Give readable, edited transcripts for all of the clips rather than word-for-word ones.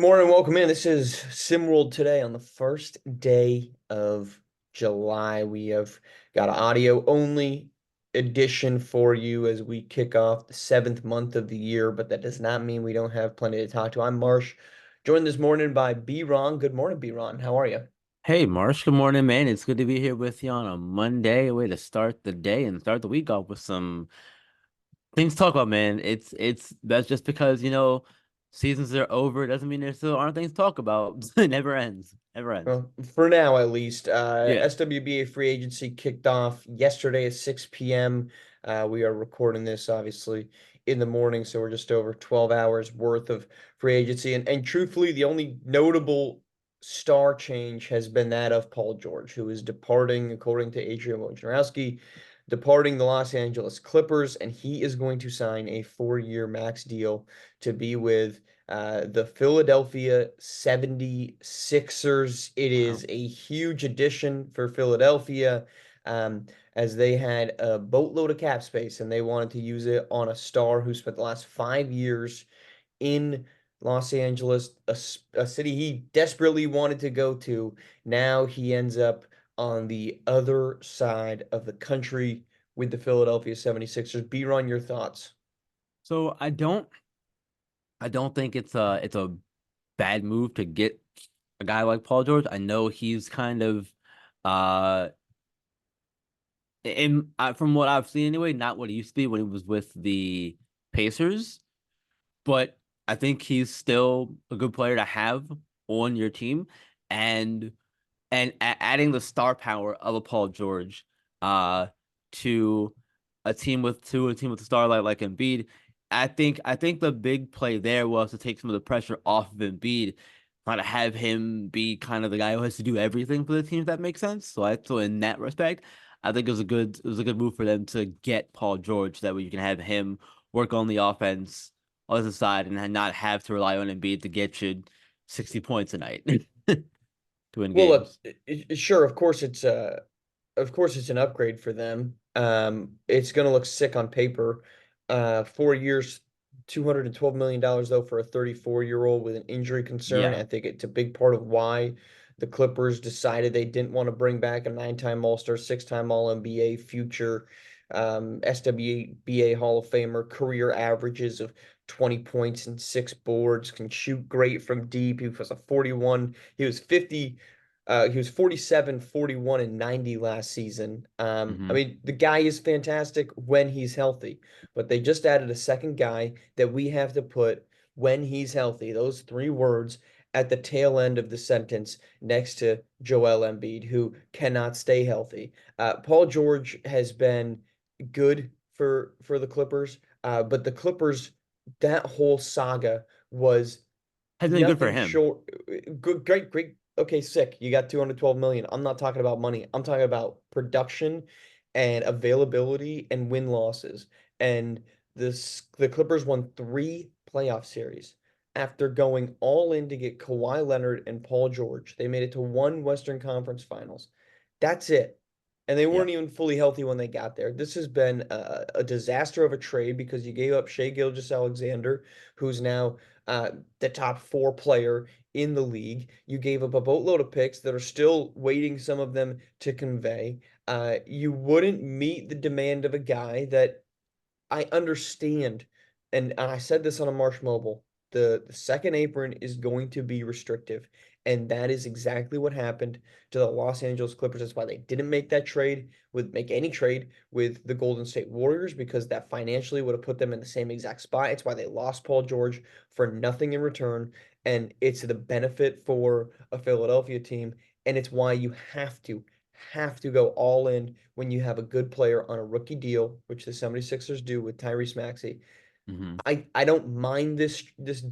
morning, welcome in. This is SimWorld today on the first day of July. We have got an audio only edition for you as we kick off the seventh month of the year, but that does not mean we don't have plenty to talk to. I'm Marsh, joined this morning by B Ron. Good morning, B Ron. How are you? Hey, Marsh, good morning, man. It's good to be here with you on a Monday, a way to start the day and start the week off with some things to talk about, man. It's that's just because, seasons are over. It doesn't mean there still aren't things to talk about. It never ends. Never ends. Well, for now at least, Yeah. SWBA Free Agency kicked off yesterday at 6 p.m. We are recording this obviously in the morning, so we're just over 12 hours worth of free agency. And truthfully, the only notable star change has been that of Paul George, who is departing, according to Adrian Wojnarowski, departing the Los Angeles Clippers, and he is going to sign a 4-year max deal to be with the Philadelphia 76ers. It Wow. is a huge addition for Philadelphia, um, as they had a boatload of cap space and they wanted to use it on a star who spent the last 5 years in Los Angeles, a city he desperately wanted to go to. Now he ends up on the other side of the country with the Philadelphia 76ers. B-Ron, your thoughts? So I don't think it's a bad move to get a guy like Paul George. I know he's kind of uh from what I've seen anyway, not what he used to be when he was with the Pacers. But I think he's still a good player to have on your team, and adding the star power of a Paul George, uh, to a team with a star like Embiid. I think the big play there was to take some of the pressure off of Embiid, kind of have him be kind of the guy who has to do everything for the team, if that makes sense. So in that respect, I think it was a good move for them to get Paul George. That way you can have him work on the offense on the side and not have to rely on Embiid to get you 60 points a night to win Well, look, games. sure, of course it's an upgrade for them. It's going to look sick on paper. 4 years, $212 million though for a 34-year-old with an injury concern. Yeah. I think it's a big part of why the Clippers decided they didn't want to bring back a 9-time All-Star, 6-time All-NBA, future SWBA Hall of Famer, career averages of 20 points and 6 boards, can shoot great from deep. He was a 41. He was 47, 41, and 90 last season. I Hmm. mean, the guy is fantastic when he's healthy, but they just added a second guy that we have to put when he's healthy, those three words at the tail end of the sentence next to Joel Embiid, who cannot stay healthy. Paul George has been good for the Clippers, but the Clippers, that whole saga was Has been good for nothing him. short. Good, great, great. Okay, sick. You got 212 million. I'm not talking about money. I'm talking about production and availability and win losses. And the Clippers won 3 playoff series after going all in to get Kawhi Leonard and Paul George. They made it to one Western Conference Finals. That's it. And they weren't Yep. even fully healthy when they got there. This has been a disaster of a trade because you gave up Shea Gilgeous-Alexander, who's now the top 4 player in the league. You gave up a boatload of picks that are still waiting, some of them to convey. You wouldn't meet the demand of a guy that I understand. And I said this on a Marsh Mobile. The second apron is going to be restrictive. And that is exactly what happened to the Los Angeles Clippers. That's why they didn't make any trade with the Golden State Warriors, because that financially would have put them in the same exact spot. It's why they lost Paul George for nothing in return. And it's the benefit for a Philadelphia team. And it's why you have to go all in when you have a good player on a rookie deal, which the 76ers do with Tyrese Maxey. Hmm. I don't mind this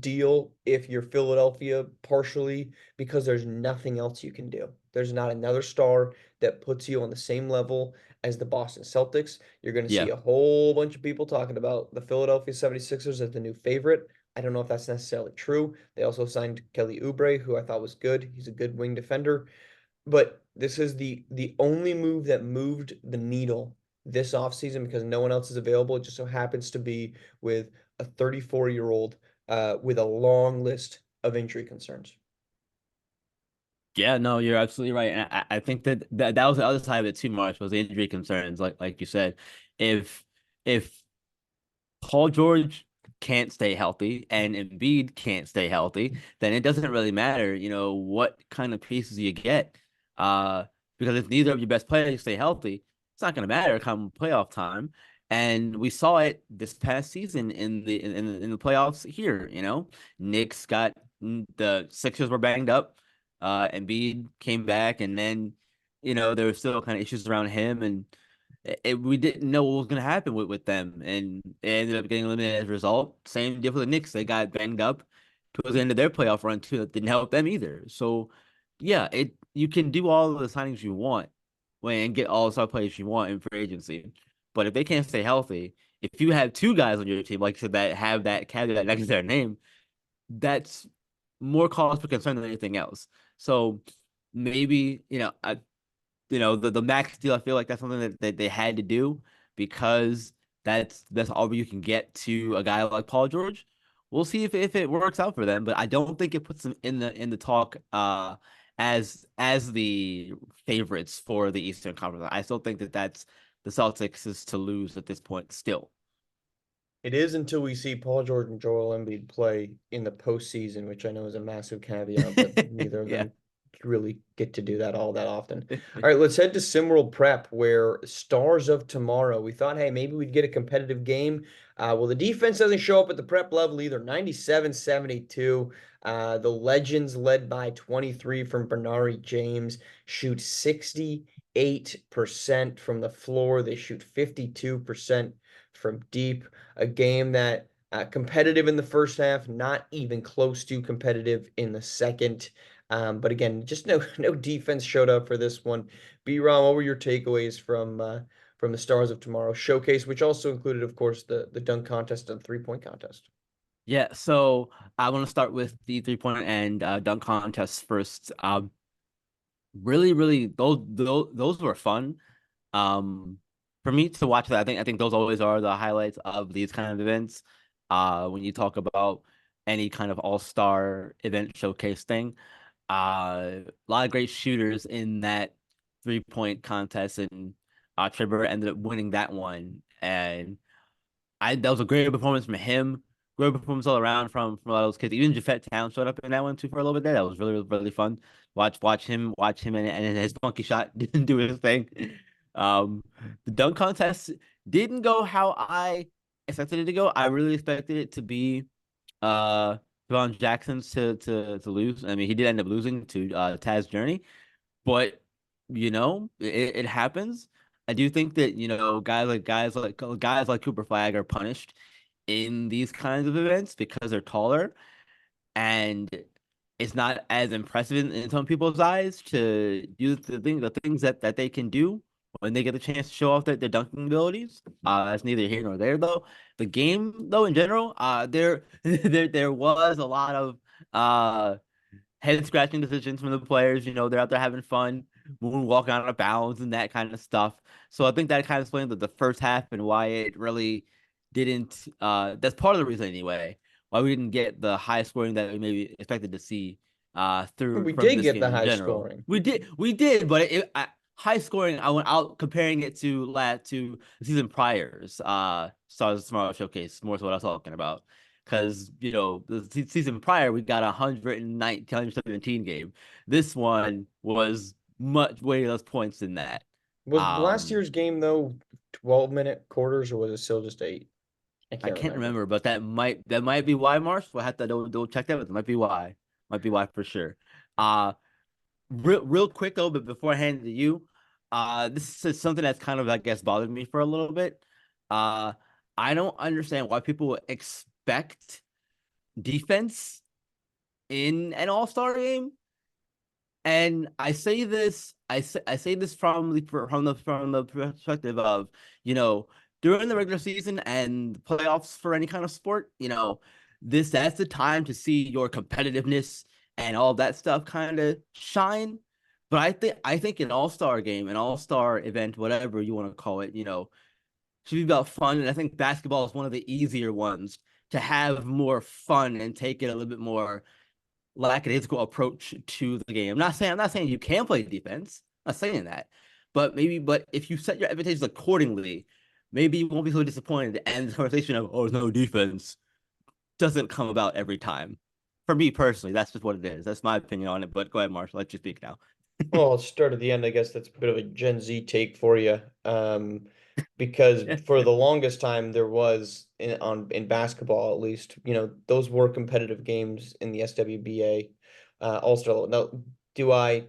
deal if you're Philadelphia, partially because there's nothing else you can do. There's not another star that puts you on the same level as the Boston Celtics. You're going to see Yeah. a whole bunch of people talking about the Philadelphia 76ers as the new favorite. I don't know if that's necessarily true. They also signed Kelly Oubre, who I thought was good. He's a good wing defender. But this is the only move that moved the needle this offseason because no one else is available. It just so happens to be with a 34-year-old with a long list of injury concerns. Yeah, no, you're absolutely right. And I think that was the other side of it too, Marsh, was the injury concerns. Like you said, if if Paul George can't stay healthy and Embiid can't stay healthy, then it doesn't really matter, what kind of pieces you get. Uh, because if neither of your best players stay healthy, it's not going to matter come playoff time. And we saw it this past season in the playoffs here. Knicks got the Sixers were banged up. Embiid came back, and then there were still kind of issues around him, and we didn't know what was going to happen with them, and it ended up getting eliminated as a result. Same deal for the Knicks; they got banged up towards the end of their playoff run too. That didn't help them either. So, yeah, you can do all of the signings you want and get all the star players you want in free agency, but if they can't stay healthy, if you have two guys on your team, like you said, that have that caveat next to their name, that's more cause for concern than anything else. So maybe the max deal, I feel like that's something that they had to do because that's all you can get to a guy like Paul George. We'll see if it works out for them, but I don't think it puts them in the talk as the favorites for the Eastern Conference. I still think that that's the Celtics is to lose at this point still. It is until we see Paul George and Joel Embiid play in the postseason, which I know is a massive caveat, but neither of Yeah. them really get to do that all that often. All right, let's head to SimWorld Prep, where Stars of Tomorrow. We thought, hey, maybe we'd get a competitive game. Well, the defense doesn't show up at the prep level either. 97-72. The Legends, led by 23 from Bernari James, shoot 68% from the floor. They shoot 52% from deep. A game that competitive in the first half, not even close to competitive in the second. But again, just no defense showed up for this one. B-Ron, what were your takeaways from the Stars of Tomorrow showcase, which also included, of course, the dunk contest and 3-point contest? Yeah, so I want to start with the 3-point and dunk contests first. Really, really, those were fun. Um, for me to watch that, I think those always are the highlights of these kind of events. When you talk about any kind of all-star event showcase thing, a lot of great shooters in that 3-point contest, and Trevor ended up winning that one. And that was a great performance from him. Great performance all around from a lot of those kids. Even Japhet Towns showed up in that one too for a little bit there. That was really, really, really fun. Watch him, and his funky shot didn't do his thing. Um, the dunk contest didn't go how I expected it to go. I really expected it to be Devon Jackson's to lose. I mean, he did end up losing to Taz Journey, but it happens. I do think that guys like Cooper Flag are punished in these kinds of events because they're taller, and it's not as impressive in some people's eyes to do the things that they can do when they get the chance to show off their dunking abilities. That's neither here nor there though. The game though in general, there there was a lot of head scratching decisions from the players. They're out there having fun, walking out of bounds and that kind of stuff. So I think that kind of explains the first half and why it really didn't. That's part of the reason anyway why we didn't get the high scoring that we maybe expected to see through We from did this get the game in high general. scoring. We did, but high scoring. I went out comparing it to the season priors. Stars of Tomorrow Showcase more so what I was talking about because the season prior we got 119 117 game. This one was much way less points than that. Was last um year's game, though, 12-minute quarters, or was it still just 8? I I can't can't remember. remember, but that might be why, Marsh. We'll have to double check that, but that might be why for sure. Real quick though, but before I hand it to you, this is something that's kind of, I guess, bothered me for a little bit. uh I don't understand why people expect defense in an all-star game. And I say this from the perspective of, during the regular season and playoffs for any kind of sport, that's the time to see your competitiveness and all that stuff kind of shine. But I think an all-star game, an all-star event, whatever you want to call it, should be about fun. And I think basketball is one of the easier ones to have more fun and take it a little bit more lackadaisical approach to the game. I'm not saying you can play defense. I'm not saying that. But if you set your expectations accordingly, maybe you won't be so disappointed. And the conversation of, oh, there's no defense doesn't come about every time. For me personally, that's just what it is. That's my opinion on it. But go ahead, Marshall. Let you speak now. Well, let's start at the end. I guess that's a bit of a Gen Z take for you. Because Yeah. for the longest time there was in basketball at least, those were competitive games in the SWBA All-Star level. Now, do I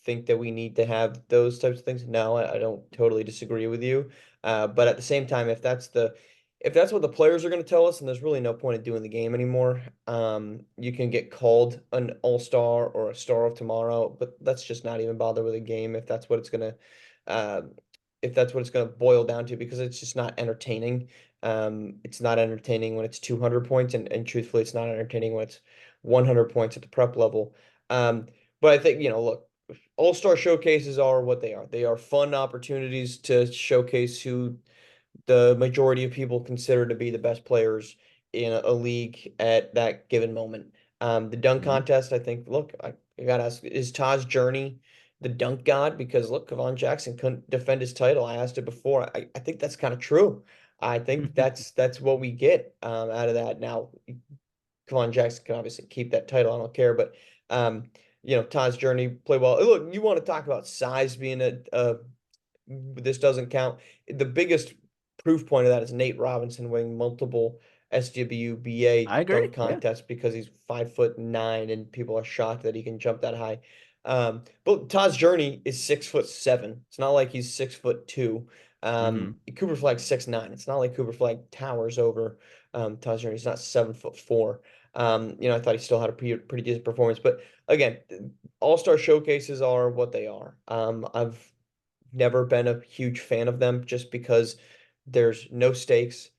think that we need to have those types of things? No, I don't totally disagree with you. But at the same time, if that's what the players are going to tell us, and there's really no point in doing the game anymore. You can get called an all-star or a star of tomorrow, but let's just not even bother with a game uh, if that's what it's gonna boil down to, because it's just not entertaining. It's not entertaining when it's 200 points, and truthfully, it's not entertaining when it's 100 points at the prep level. Um, but I think, look, all-star showcases are what they are. They are fun opportunities to showcase who the majority of people consider to be the best players in a league at that given moment. The dunk Mhm. contest, I think, look, I gotta ask, is Taj Journey the dunk god? Because look, Kevon Jackson couldn't defend his title. I asked it before. I think that's kind of true. I think that's what we get out of that. Now, Kevon Jackson can obviously keep that title. I don't care, but um, Taj Journey played well. Look, you want to talk about size being a this doesn't count. The biggest proof point of that is Nate Robinson winning multiple SWBA I agree. dunk Yeah. contests because he's 5'9" and people are shocked that he can jump that high. But Todd's Journey is 6'7". It's not like he's 6'2". Hmm. Cooper Flag's 6'9". It's not like Cooper Flag towers over Todd's Journey. He's not 7'4". I thought he still had a pretty decent performance, but again, all-star showcases are what they are. I've never been a huge fan of them just because there's no stakes.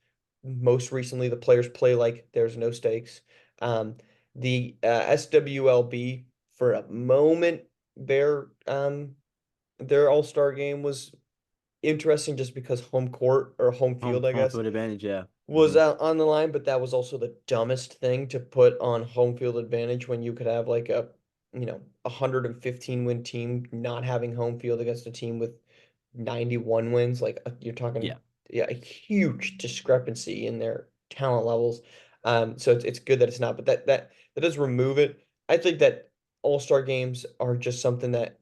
Most recently, the players play like there's no stakes. Um, the SWLB for a moment, their All-Star game was interesting just because home court or home field, I Home guess, field advantage. Yeah. was Hmm. out on the line, but that was also the dumbest thing to put on home field advantage when you could have like a 115 win team not having home field against a team with 91 wins. Like you're talking, Yeah. yeah, a huge discrepancy in their talent levels. So it's good that it's not, but that does remove it. I think that all-star games are just something that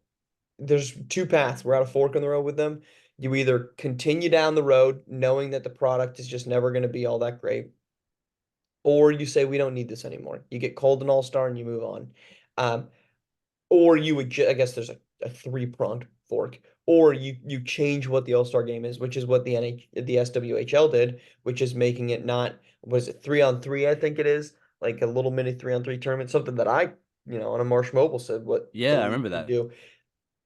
there's two paths. We're at a fork in the road with them. You either continue down the road knowing that the product is just never going to be all that great, or you say we don't need this anymore. You get called an all-star and you move on. Um, or you would, I guess there's a three-pronged fork. Or you change what the All-Star game is, which is what the SWHL did, which is making it not, was it 3-on-3, I think it is, like a little mini 3-on-3 tournament, something that on a Marsh Mobile said what the Yeah. I league remember should that. do.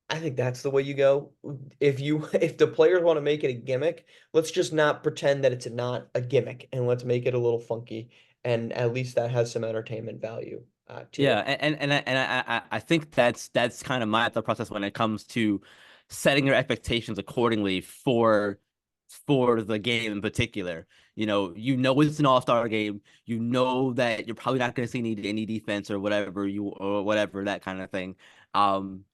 I think that's the way you go. If the players want to make it a gimmick, let's just not pretend that it's not a gimmick, and let's make it a little funky, and at least that has some entertainment value to Yeah, it. I think that's kind of my thought process when it comes to setting your expectations accordingly for the game in particular. It's an all-star game. You know that you're probably not going to see any defense or whatever that kind of thing. Um,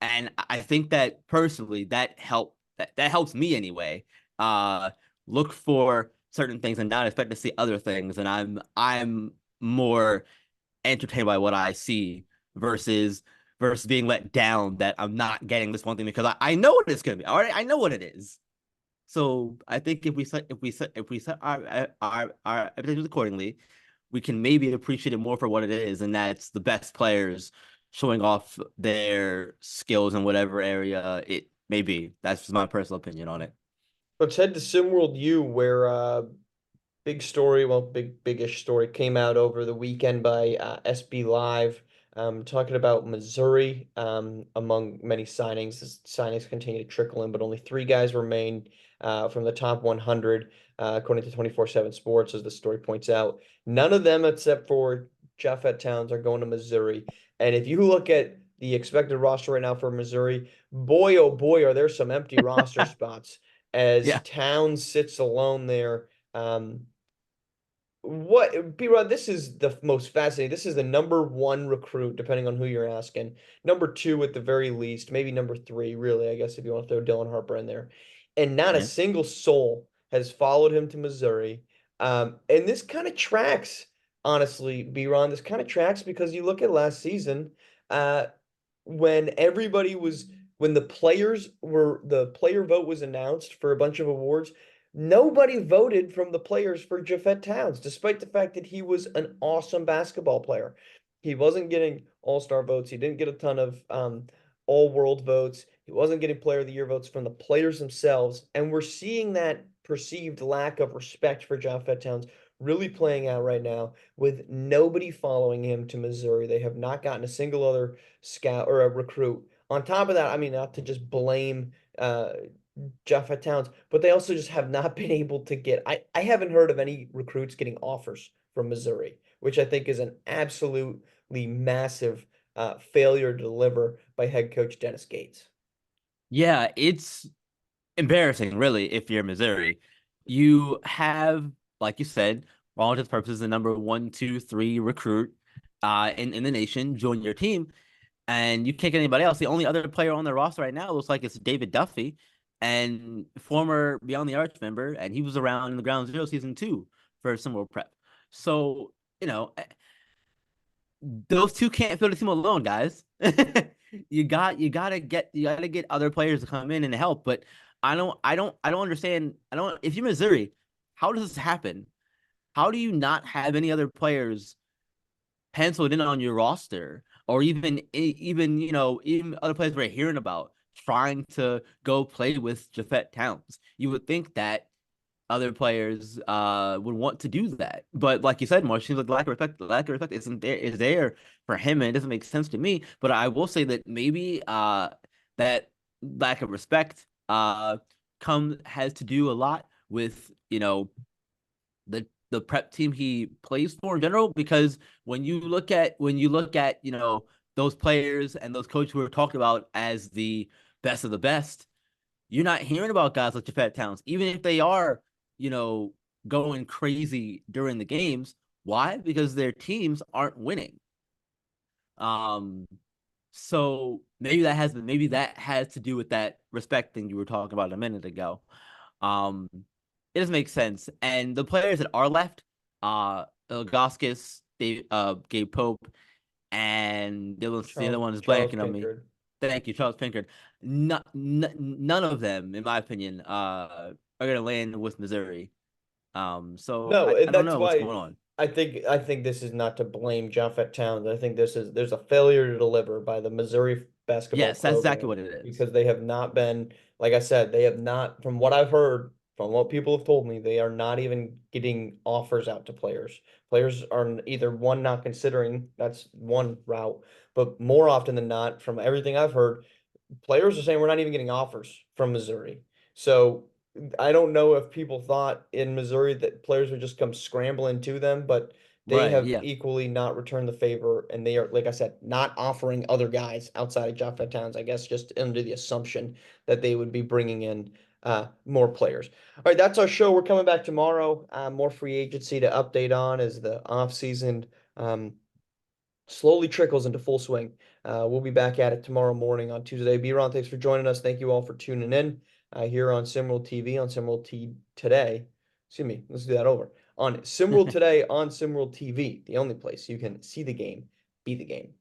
and I think that personally that helps me anyway. Uh, look for certain things and not expect to see other things, and I'm more entertained by what I see versus being let down that I'm not getting this one thing because I know what it's gonna be. All right, I know what it is. So I think if we set our expectations accordingly, we can maybe appreciate it more for what it is, and that's the best players showing off their skills in whatever area it may be. That's just my personal opinion on it. Let's head to SimWorld U, where big story, well, biggish story came out over the weekend by SB Live, talking about Missouri. Among many signings, the signings continue to trickle in, but only three guys remain from the top 100, according to 24/7 Sports, as the story points out. None of them, except for Japhet Towns, are going to Missouri. And if you look at the expected roster right now for Missouri, boy, oh boy, are there some empty roster spots as Yeah. Towns sits alone there. Um, what B-Rod, this is the most fascinating. This is the number one recruit, depending on who you're asking. Number two at the very least, maybe number three, really, I guess if you want to throw Dylan Harper in there. And not a Yeah. single soul has followed him to Missouri. And this kind of tracks, honestly, B-Ron. This kind of tracks because you look at last season, uh, when everybody was when the player vote was announced for a bunch of awards. Nobody voted from the players for Japhet Towns, despite the fact that he was an awesome basketball player. He wasn't getting all-star votes. He didn't get a ton of all-world votes. He wasn't getting player of the year votes from the players themselves. And we're seeing that perceived lack of respect for Japhet Towns really playing out right now with nobody following him to Missouri. They have not gotten a single other scout or a recruit. On top of that, I mean, not to just blame Japhet Towns, but they also just have not been able to get. I haven't heard of any recruits getting offers from Missouri, which I think is an absolutely massive failure to deliver by head coach Dennis Gates. Yeah, it's embarrassing, really, if you're Missouri. You have, like you said, for all intents and purposes, the number one, two, three recruit in the nation join your team, and you can't get anybody else. The only other player on the roster right now looks like it's David Duffy, and former Beyond the Arch member, and he was around in the Ground Zero season two for SimWorld Prep. So, you know, those two can't fill the team alone, guys. You gotta get other players to come in and help. But I don't understand. I don't if you're Missouri, how does this happen? How do you not have any other players penciled in on your roster, or even other players we're hearing about trying to go play with Japhet Towns? You would think that other players would want to do that. But like you said, Marsh, seems like the lack of respect is there for him, and it doesn't make sense to me. But I will say that maybe that lack of respect come has to do a lot with the prep team he plays for in general. Because when you look at those players and those coaches who are talked about as the best of the best, you're not hearing about guys like Japhet Towns, even if they are, you know, going crazy during the games. Why? Because their teams aren't winning. Um, so maybe that has to do with that respect thing you were talking about a minute ago. Um, it doesn't make sense. And the players that are left, Ilgauskas, Gabe Pope, and the other one is Charles blanking on me. Pinkard. Thank you, Charles Pinkard. None of them, in my opinion, are gonna land with Missouri. So No, I and don't that's know what's why going on. I think this is not to blame Japhet Towns. I think there's a failure to deliver by the Missouri basketball Yes, that's exactly program what it is. because they have not been, like I said, they have not, from what I've heard, from what people have told me, they are not even getting offers out to players. Players are either one, not considering, that's one route, but more often than not, from everything I've heard, players are saying we're not even getting offers from Missouri. So I don't know if people thought in Missouri that players would just come scrambling to them, but they Right? have Yeah. equally not returned the favor, and they are, like I said, not offering other guys outside of Japhet Towns. I guess just under the assumption that they would be bringing in more players. All right, that's our show. We're coming back tomorrow. More free agency to update on as the off season um, slowly trickles into full swing. We'll be back at it tomorrow morning on Tuesday. B-Ron, thanks for joining us. Thank you all for tuning in here on SimWorld TV, on SimWorld T today. Excuse me, let's do that over. On SimWorld today, on SimWorld TV, the only place you can see the game, be the game.